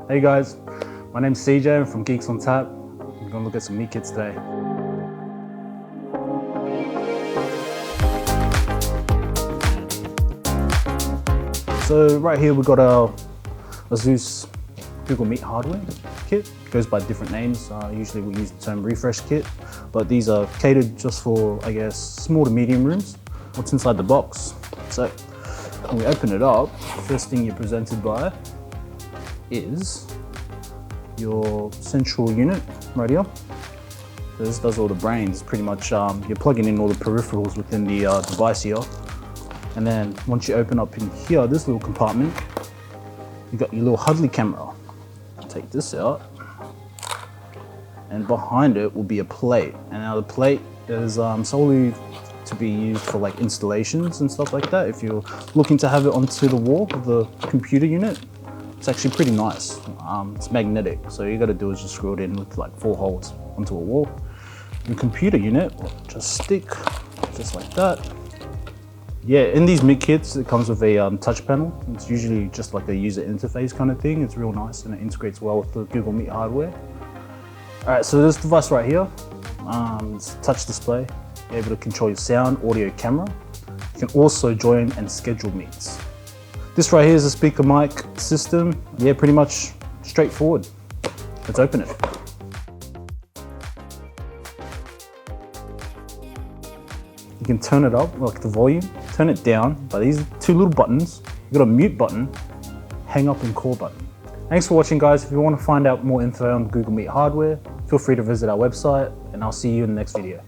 Hey guys, my name's CJ, I'm from Geeks on Tap. We're gonna look at some meat kits today. So right here we've got our Asus Google Meet hardware kit. It goes by different names. Usually we use the term refresh kit, but these are catered just for, I guess, small to medium rooms. What's inside the box? So when we open it up, first thing you're presented by is your central unit right here. So this does all the brains. Pretty much you're plugging in all the peripherals within the device here. And then once you open up in here, this little compartment, you've got your little Hudley camera. Take this out, and behind it will be a plate. And now the plate is solely to be used for like installations and stuff like that. If you're looking to have it onto the wall of the computer unit, it's actually pretty nice. It's magnetic, so all you gotta do is just screw it in with like 4 holes onto a wall. The computer unit will just stick just like that. Yeah, in these mid kits, it comes with a touch panel. It's usually just like a user interface kind of thing. It's real nice and it integrates well with the Google Meet hardware. All right, so this device right here, it's a touch display. You're able to control your sound, audio, camera. You can also join and schedule meets. This right here is a speaker mic system. Yeah, pretty much straightforward. Let's open it. You can turn it up, like the volume, turn it down by these 2 little buttons. You've got a mute button, hang up and call button. Thanks for watching guys. If you want to find out more info on Google Meet hardware, feel free to visit our website and I'll see you in the next video.